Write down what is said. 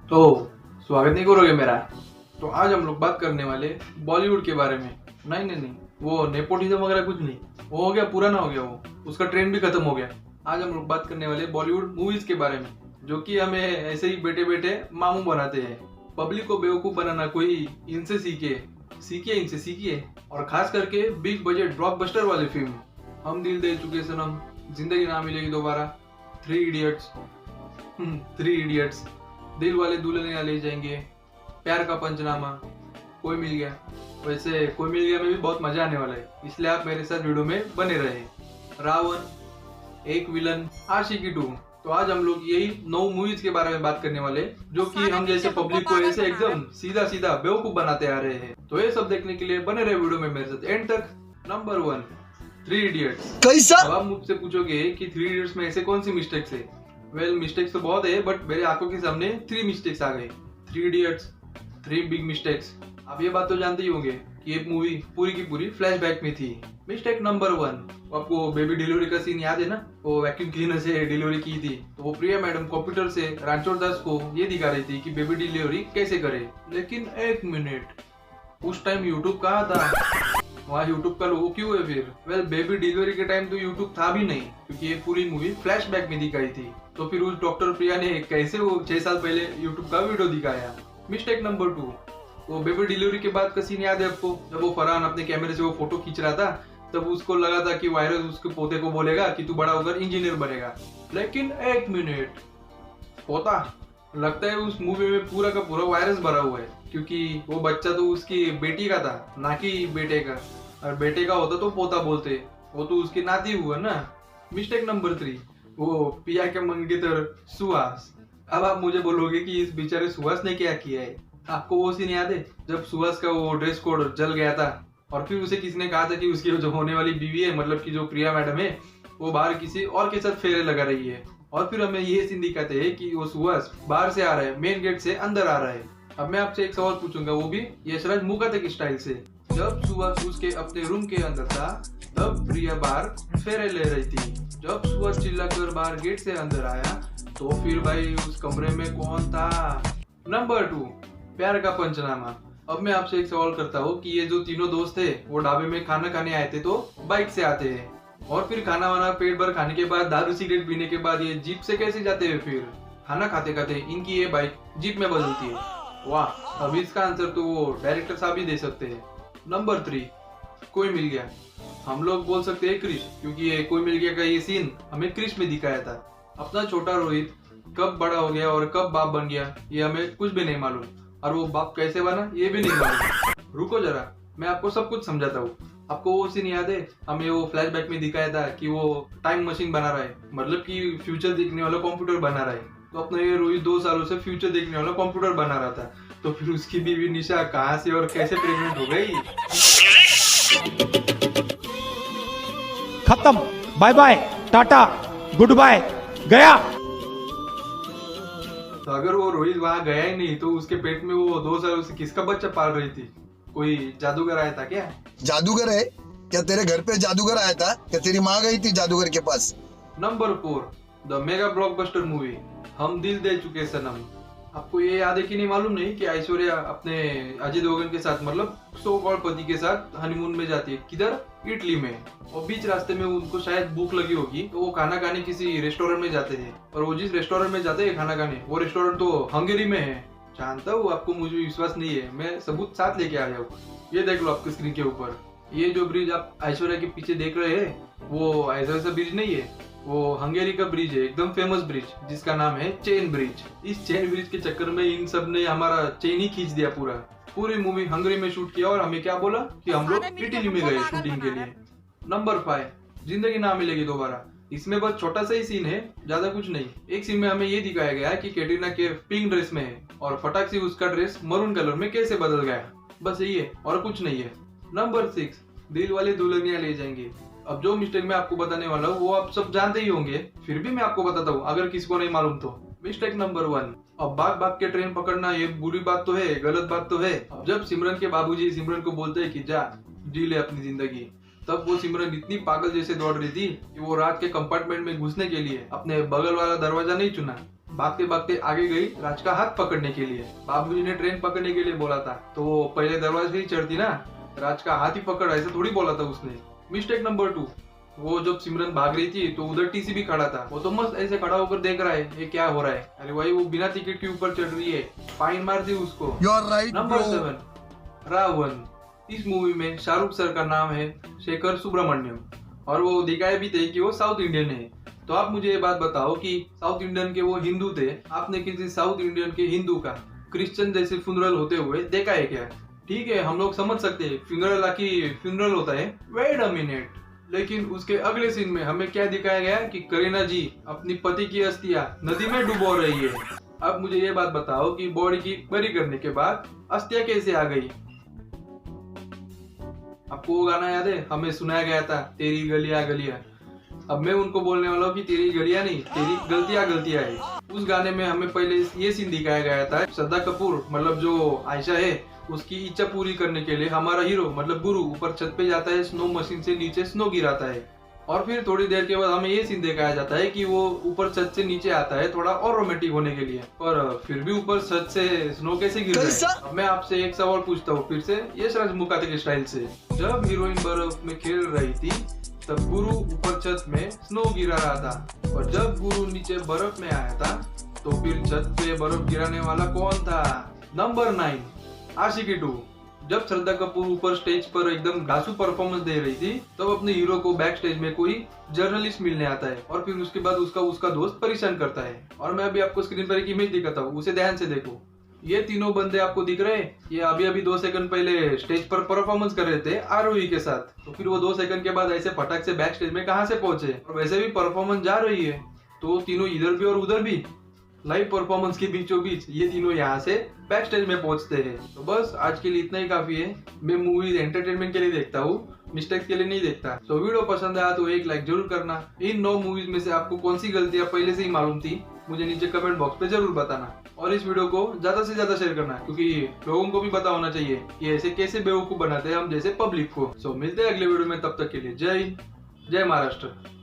तो स्वागत नहीं करोगे मेरा। तो आज हम लोग बात करने वाले बॉलीवुड के बारे में। नहीं नहीं नहीं, वो नेपोटिज्म वगैरह कुछ नहीं, वो हो गया, पुराना हो गया, वो उसका ट्रेंड भी खत्म हो गया। आज हम लोग बात करने वाले बॉलीवुड मूवीज के बारे में, जो कि हमें ऐसे ही बैठे बैठे मामू बनाते हैं। पब्लिक को बेवकूफ बनाना कोई इनसे सीखे, सीखिए इनसे सीखिए। और खास करके बिग बजट ब्लॉकबस्टर वाले फिल्म, हम दिल दे चुके सनम, जिंदगी ना मिलेगी दोबारा, थ्री इडियट्स, थ्री इडियट्स, दिल वाले दुल्हनिया ले जाएंगे, प्यार का पंचनामा, कोई मिल गया। वैसे कोई मिल गया में भी बहुत मजा आने वाला है, इसलिए आप मेरे साथ वीडियो में बने रहे। रावण, एक विलन, आशिकी 2। तो आज हम लोग यही 9 मूवीज के बारे में बात करने वाले, जो कि हम जैसे पब्लिक को ऐसे एकदम सीधा सीधा बेवकूफ बनाते आ रहे हैं। तो ये सब देखने के लिए बने रहे वीडियो में मेरे साथ एंड तक। Number 1, three idiots. कैसा? अब आप मुझसे पूछोगे कि थ्री इडियट्स में ऐसे कौन सी मिस्टेक्स है। मिस्टेक्स तो बहुत है, बट मेरे आंखों के सामने 3 मिस्टेक्स आ गए। Three idiots, 3 big mistakes. आप ये बात तो जानते ही होंगे कि ये मूवी पूरी की पूरी फ्लैशबैक में थी। मिस्टेक नंबर 1, आपको बेबी डिलीवरी का सीन याद है ना? वो वैक्यूम क्लीनर से डिलीवरी की थी, तो वो प्रिया मैडम कंप्यूटर से रणछोड़ दास को ये दिखा रही थी कि बेबी डिलीवरी कैसे करे। लेकिन एक मिनट, उस टाइम यूट्यूब कहाँ था? वहाँ यूट्यूब का लोगो क्यों है फिर? बेबी डिलीवरी के टाइम तो यूट्यूब था भी नहीं, क्योंकि ये पूरी मूवी फ्लैशबैक में दिखाई थी। तो फिर उस डॉक्टर प्रिया ने कैसे वो 6 साल पहले यूट्यूब का वीडियो दिखाया। मिस्टेक नंबर 2, वो बेबी डिलीवरी के बाद का सीन याद है आपको? जब वो फरहान अपने कैमरे से वो फोटो खींच रहा था, तब उसको लगा था कि वायरस उसके पोते को बोलेगा कि तू बड़ा होकर इंजीनियर बनेगा। लेकिन एक मिनट, पोता? लगता है उस मूवी में पूरा का पूरा वायरस भरा हुआ है, क्योंकि वो बच्चा तो उसकी बेटी का था, ना कि बेटे का। और बेटे का होता तो पोता बोलते, वो तो उसकी नाती हुआ ना। मिस्टेक नंबर 3, वो पिया के मंगेतर सुहास। अब आप मुझे बोलोगे कि इस बेचारे सुहास ने क्या किया है। आपको वो सीन याद है जब सुहास का वो ड्रेस कोड जल गया था, और फिर उसे किसी ने कहा था कि उसकी जो होने वाली बीवी है, मतलब कि जो प्रिया मैडम है, वो बाहर किसी और के साथ फेरे लगा रही है। और फिर हमें ये सीन दिखाते हैं कि वो सुहास बाहर से आ रहा है, मेन गेट से अंदर आ रहा है। अब मैं आपसे एक सवाल पूछूंगा, वो भी यशराज मुखाते की स्टाइल से। जब सुहास उसके अपने रूम के अंदर था, तब प्रिया बाहर फेरे ले रही थी। जब सुहास चिल्लाकर बाहर गेट से अंदर आया, तो फिर भाई उस कमरे में कौन था? नंबर 2, प्यार का पंचनामा। अब मैं आपसे एक सवाल करता हूँ कि ये जो तीनों दोस्त थे, वो ढाबे में खाना खाने आए थे तो बाइक से आते हैं, और फिर खाना वाना पेट भर खाने के बाद, दारू सिगरेट पीने के बाद ये जीप से कैसे जाते हैं? फिर खाना खाते खाते इनकी ये बाइक जीप में बदलती है। वाह, अब इसका आंसर तो वो डायरेक्टर साहब ही दे सकते हैं। नंबर 3, कोई मिल गया। हम लोग बोल सकते हैं क्रिश, क्योंकि ये कोई मिल गया का ये सीन हमें क्रिश में दिखाया था। अपना छोटा रोहित कब बड़ा हो गया और कब बाप बन गया, ये हमें कुछ भी नहीं मालूम, और वो बाप कैसे बना ये भी नहीं मालूम। रुको जरा, मैं आपको सब कुछ समझाता हूँ। आपको वो सीन याद है? हमें वो फ्लैशबैक में दिखाया था कि वो टाइम मशीन बना रहा है, मतलब कि फ्यूचर देखने वाला कंप्यूटर बना रहा है। तो अपना ये रोहित 2 सालों से फ्यूचर देखने वाला कंप्यूटर बना रहा था। तो फिर उसकी बीवी निशा कहाँ से और कैसे प्रेग्नेंट हो गई? खत्म, बाय बाय, टाटा, गुड बाय, गया। तो अगर वो रोहित वहां गया ही नहीं, तो उसके पेट में वो 2 सालों से किसका बच्चा पाल रही थी? कोई जादूगर आया था क्या? जादूगर है क्या? तेरे घर पे जादूगर आया था क्या? तेरी माँ गई थी जादूगर के पास? Number 4, the mega blockbuster movie, Hum Dil दे चुके सनम। आपको ये याद है कि नहीं मालूम नहीं कि ऐश्वर्या अपने अजय देवगन के साथ, मतलब सो कॉल्ड पति के साथ हनीमून में जाती है। किधर? इटली में। और बीच रास्ते में उनको शायद भूख लगी होगी, तो वो खाना खाने किसी रेस्टोरेंट में जाते हैं। और वो जिस रेस्टोरेंट में जाते हैं खाना खाने, वो रेस्टोरेंट तो हंगेरी में है। जानता हूँ आपको मुझे विश्वास नहीं है, मैं सबूत साथ लेके आया हूँ। ये देख लो आपकी स्क्रीन के ऊपर, ये जो ब्रिज आप ऐश्वर्या के पीछे देख रहे हैं, वो ऐसा सा ब्रिज नहीं है, वो हंगेरी का ब्रिज है, एकदम फेमस ब्रिज, जिसका नाम है चेन ब्रिज। इस चेन ब्रिज के चक्कर में इन सब ने हमारा चेन ही खींच दिया। पूरी मूवी हंगरी में शूट किया, और हमें क्या बोला कि हम लोग इटली में गए शूटिंग के लिए। नंबर 5, जिंदगी ना मिलेगी दोबारा। इसमें बस छोटा सा ही सीन है, ज्यादा कुछ नहीं। एक सीन में हमें ये दिखाया गया है कि कैटरीना कैफ पिंक ड्रेस में है, और फटाक से उसका ड्रेस मरून कलर में कैसे बदल गया। बस यही है और कुछ नहीं है। नंबर 6, दिल वाले दुल्हनिया ले जाएंगे। अब जो मिस्टेक मैं आपको बताने वाला हूँ वो आप सब जानते ही होंगे, फिर भी मैं आपको बताता हूँ अगर किसी को नहीं मालूम तो। मिस्टेक नंबर 1, अब भाग भाग के ट्रेन पकड़ना ये बुरी बात तो है, गलत बात तो है। अब जब सिमरन के बाबूजी सिमरन को बोलते हैं कि जा जी ले अपनी जिंदगी, तब वो सिमरन इतनी पागल जैसे दौड़ रही थी कि वो रात के कंपार्टमेंट में घुसने के लिए अपने बगल वाला दरवाजा नहीं चुना, भागते भागते आगे गई राज का हाथ पकड़ने के लिए। बाबूजी ने ट्रेन पकड़ने के लिए बोला था तो पहले दरवाजे से ही चढ़ती ना, राज का हाथ ही पकड़, ऐसे थोड़ी बोला था उसने। मिस्टेक नंबर 2, वो जब सिमरन भाग रही थी तो उधर टीसी भी खड़ा था, वो तो मस्त ऐसे खड़ा होकर देख रहा है ये क्या हो रहा है। अरे भाई वो बिना टिकट के ऊपर चढ़ रही है, फाइन मार दी उसको। You are right, number bro. 7, Ravan. इस मूवी में शाहरुख सर का नाम है शेखर सुब्रमण्यम और वो दिखाए भी थे कि वो साउथ इंडियन है। तो आप मुझे ये बात बताओ कि साउथ इंडियन के वो हिंदू थे, आपने किसी साउथ इंडियन के हिंदू का क्रिश्चियन जैसे फ्यूनरल होते हुए देखा है क्या? ठीक है, हम लोग समझ सकते हैं फ्यूनरल आकी फ्यूनरल होता है, वेट अ मिनट। लेकिन उसके अगले सीन में हमें क्या दिखाया गया कि करीना जी अपनी पति की अस्थियां नदी में डुबो रही है। अब मुझे ये बात बताओ कि बॉडी की बरी करने के बाद अस्थियां कैसे आ गई? आपको वो गाना याद है, हमें सुनाया गया था तेरी गलियां गलियां। अब मैं उनको बोलने वाला हूँ कि तेरी गलियां नहीं, तेरी गलतियां गलतियां है। उस गाने में हमें पहले ये सीन दिखाया गया था, श्रद्धा कपूर मतलब जो आयशा है उसकी इच्छा पूरी करने के लिए हमारा हीरो मतलब गुरु ऊपर छत पे जाता है, स्नो मशीन से नीचे स्नो गिराता है और फिर थोड़ी देर के बाद हमें ये सीन दिखाया जाता है कि वो ऊपर छत से नीचे आता है थोड़ा और रोमांटिक होने के लिए, पर फिर भी ऊपर छत से स्नो कैसे गिर रहा है? अब मैं आपसे एक सवाल पूछता हूँ फिर से यश राज मुखाते के स्टाइल से, जब हीरोइन बर्फ में खेल रही थी तब गुरु ऊपर छत में स्नो गिरा रहा था और जब गुरु नीचे बर्फ में आया था तो फिर छत पे बर्फ गिराने वाला कौन था? नंबर 9, आशिकी 2। जब श्रद्धा कपूर ऊपर स्टेज पर एकदम धांसू परफॉर्मेंस दे रही थी तब अपने हीरो को बैक स्टेज में कोई जर्नलिस्ट मिलने आता है और फिर उसके बाद उसका दोस्त परेशान करता है। और मैं अभी आपको स्क्रीन पर एक इमेज दिखाता हूँ, उसे ध्यान से देखो। ये तीनों बंदे आपको दिख रहे हैं, ये अभी 2 सेकंड पहले स्टेज पर परफॉर्मेंस कर रहे थे आरोही के साथ, तो फिर वो 2 सेकंड के बाद ऐसे फटाक से बैक स्टेज में कहाँ से पहुंचे? और वैसे भी परफॉर्मेंस जा रही है तो तीनों इधर भी और उधर भी लाइव परफॉर्मेंस के बीचों बीच ये तीनों यहाँ से बैक स्टेज में पहुंचते हैं। तो बस आज के लिए इतना ही काफी है। मैं मूवीज एंटरटेनमेंट के लिए देखता हूँ, मिस्टेक्स के लिए नहीं देखता। तो वीडियो पसंद आया तो एक लाइक जरूर करना। इन 9 मूवीज में से आपको कौन सी गलतियां पहले से ही मालूम थी मुझे नीचे कमेंट बॉक्स पे जरूर बताना और इस वीडियो को ज्यादा से ज्यादा शेयर करना क्योंकि लोगों को भी पता होना चाहिए कि ऐसे कैसे बेवकूफ बनाते हैं हम जैसे पब्लिक को। सो मिलते हैं अगले वीडियो में, तब तक के लिए जय हिंद, जय महाराष्ट्र।